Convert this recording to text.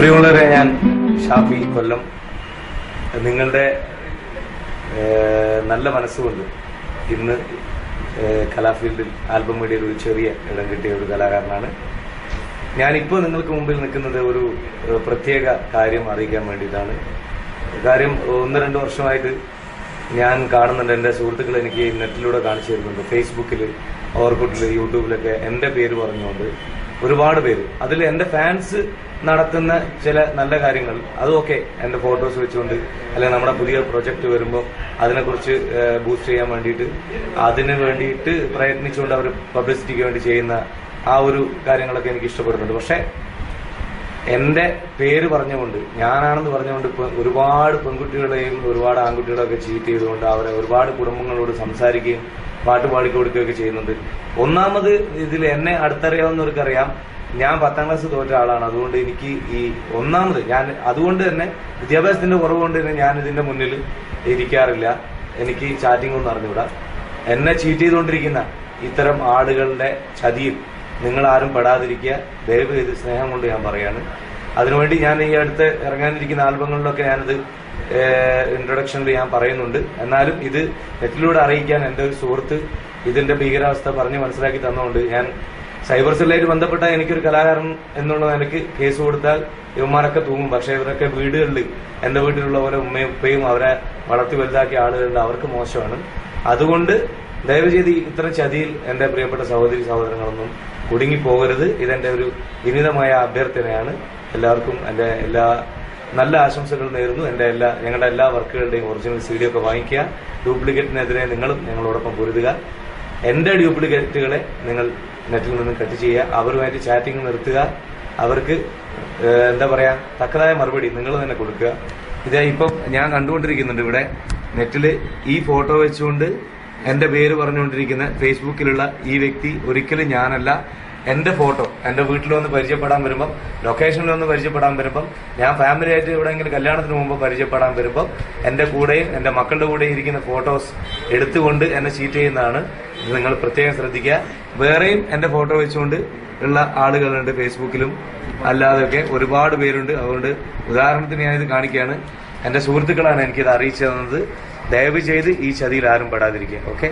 പ്രിയമുള്ളവരെ, ഞാൻ ഷാഫി കൊല്ലം. നിങ്ങളുടെ നല്ല മനസ്സുകൊണ്ട് ഇന്ന് കലാഫീൽഡിൽ ആൽബം മീഡിയയിൽ ഒരു ചെറിയ ഇടം കിട്ടിയ ഒരു കലാകാരനാണ്. ഞാനിപ്പോൾ നിങ്ങൾക്ക് മുമ്പിൽ നിൽക്കുന്നത് ഒരു പ്രത്യേക കാര്യം അറിയിക്കാൻ വേണ്ടിയിട്ടാണ്. കാര്യം 1-2 വർഷമായിട്ട് ഞാൻ കാണുന്നുണ്ട്, എൻ്റെ സുഹൃത്തുക്കൾ എനിക്ക് നെറ്റിലൂടെ കാണിച്ചു തരുന്നുണ്ട്. ഫേസ്ബുക്കിൽ, ഓവർകുട്ടിൽ, യൂട്യൂബിലൊക്കെ എൻ്റെ പേര് പറഞ്ഞുകൊണ്ട് ഒരുപാട് പേര്, അതിൽ എൻ്റെ ഫാൻസ് നടത്തുന്ന ചില നല്ല കാര്യങ്ങൾ അതുമൊക്കെ എൻ്റെ ഫോട്ടോസ് വെച്ചുകൊണ്ട്, അല്ലെങ്കിൽ നമ്മുടെ പുതിയ പ്രൊജക്റ്റ് വരുമ്പോൾ അതിനെക്കുറിച്ച് ബൂസ്റ്റ് ചെയ്യാൻ വേണ്ടിയിട്ട് അതിന് വേണ്ടിയിട്ട് പ്രയത്നിച്ചുകൊണ്ട് അവർ പബ്ലിസിറ്റിക്ക് വേണ്ടി ചെയ്യുന്ന ആ ഒരു കാര്യങ്ങളൊക്കെ എനിക്ക് ഇഷ്ടപ്പെടുന്നുണ്ട്. പക്ഷേ എൻ്റെ പേര് പറഞ്ഞുകൊണ്ട്, ഞാനാണെന്ന് പറഞ്ഞുകൊണ്ട് ഒരുപാട് പെൺകുട്ടികളെയും ഒരുപാട് ആൺകുട്ടികളെയൊക്കെ ചീറ്റ് ചെയ്തുകൊണ്ട് അവരെ ഒരുപാട് കുടുംബങ്ങളോട് സംസാരിക്കുകയും പാട്ട് പാടിക്കൊടുക്കുകയൊക്കെ ചെയ്യുന്നുണ്ട്. ഒന്നാമത് ഇതിൽ എന്നെ അടുത്തറിയാവുന്നവർക്കറിയാം, ഞാൻ 10ാം ക്ലാസ് തോറ്റ ആളാണ്. അതുകൊണ്ട് എനിക്ക് അതുകൊണ്ട് തന്നെ വിദ്യാഭ്യാസത്തിന്റെ കുറവുകൊണ്ട് തന്നെ ഞാൻ ഇതിന്റെ മുന്നിൽ ഇരിക്കാറില്ല. എനിക്ക് ചാറ്റിംഗ് ഒന്നും അറിഞ്ഞുകൂടാ. എന്നെ ചീറ്റ് ചെയ്തുകൊണ്ടിരിക്കുന്ന ഇത്തരം ആളുകളുടെ ചതിയിൽ നിങ്ങൾ ആരും പെടാതിരിക്കുക. ദയവ് ചെയ്ത് സ്നേഹം കൊണ്ട് ഞാൻ പറയാണ്. അതിനുവേണ്ടി ഞാൻ ഈ അടുത്ത് ഇറങ്ങാനിരിക്കുന്ന ആൽബങ്ങളിലൊക്കെ ഞാനിത് ഇൻട്രൊഡക്ഷനിൽ ഞാൻ പറയുന്നുണ്ട്. എന്നാലും ഇത് നെറ്റിലൂടെ അറിയിക്കാൻ എൻ്റെ ഒരു സുഹൃത്ത് ഇതിന്റെ ഭീകരാവസ്ഥ പറഞ്ഞ് മനസ്സിലാക്കി തന്നുകൊണ്ട് ഞാൻ സൈബർ സെല്ലായിട്ട് ബന്ധപ്പെട്ട എനിക്കൊരു കലാകാരൻ എന്നുള്ള നിലയ്ക്ക് കേസ് കൊടുത്താൽ ഇവന്മാരൊക്കെ തൂങ്ങും. പക്ഷെ ഇവരൊക്കെ വീടുകളിൽ, എൻ്റെ വീട്ടിലുള്ള പോലെ ഉമ്മയും ഉപ്പയും അവരെ വളർത്തി വലുതാക്കിയ ആളുകളുണ്ട്, അവർക്ക് മോശമാണ്. അതുകൊണ്ട് ദയവ് ചെയ്ത് ഇത്തരം ചതിയിൽ എൻ്റെ പ്രിയപ്പെട്ട സഹോദരി സഹോദരങ്ങളൊന്നും കുടുങ്ങിപ്പോകരുത്. ഇതെന്റെ ഒരു വിനീതമായ അഭ്യർത്ഥനയാണ്. എല്ലാവർക്കും എൻ്റെ എല്ലാ നല്ല ആശംസകൾ നേരുന്നു. ഞങ്ങളുടെ എല്ലാ വർക്കുകളുടെയും ഒറിജിനൽ CD ഒക്കെ വാങ്ങിക്കുക. ഡ്യൂപ്ലിക്കേറ്റിനെതിരെ നിങ്ങളും ഞങ്ങളോടൊപ്പം പൊരുതുക. എൻ്റെ ഡ്യൂപ്ലിക്കേറ്റുകളെ നിങ്ങൾ നെറ്റിൽ നിന്ന് കട്ട് ചെയ്യുക. അവരുമായിട്ട് ചാറ്റിംഗ് നിർത്തുക. അവർക്ക് എന്താ പറയാ, തക്കതായ മറുപടി നിങ്ങൾ തന്നെ കൊടുക്കുക. ഇതേ ഇപ്പം ഞാൻ കണ്ടുകൊണ്ടിരിക്കുന്നുണ്ട് ഇവിടെ നെറ്റിൽ ഈ ഫോട്ടോ വെച്ചുകൊണ്ട് എൻ്റെ പേര് പറഞ്ഞുകൊണ്ടിരിക്കുന്ന ഫേസ്ബുക്കിലുള്ള ഈ വ്യക്തി ഒരിക്കലും ഞാനല്ല. എൻ്റെ ഫോട്ടോ എൻ്റെ വീട്ടിൽ വന്ന് പരിചയപ്പെടാൻ വരുമ്പം, ലൊക്കേഷനിൽ വന്ന് പരിചയപ്പെടാൻ വരുമ്പം, ഞാൻ ഫാമിലി ആയിട്ട് എവിടെയെങ്കിലും കല്യാണത്തിന് മുമ്പ് പരിചയപ്പെടാൻ വരുമ്പം എൻ്റെ കൂടെയും എൻ്റെ മക്കളുടെ കൂടെയും ഇരിക്കുന്ന ഫോട്ടോസ് എടുത്തുകൊണ്ട് എന്നെ ചീറ്റ് ചെയ്യുന്നതാണ്. ഇത് നിങ്ങൾ പ്രത്യേകം ശ്രദ്ധിക്കുക. വേറെയും എൻ്റെ ഫോട്ടോ വെച്ചുകൊണ്ട് ഉള്ള ആളുകളുണ്ട് ഫേസ്ബുക്കിലും അല്ലാതെയൊക്കെ ഒരുപാട് പേരുണ്ട്. അതുകൊണ്ട് ഉദാഹരണത്തിന് ഞാനിത് കാണിക്കുകയാണ്. എൻ്റെ സുഹൃത്തുക്കളാണ് എനിക്കിത് അറിയിച്ചു തന്നത്. ദയവ് ചെയ്ത് ഈ ചതിയിൽ ആരും പെടാതിരിക്കുക. ഓക്കെ.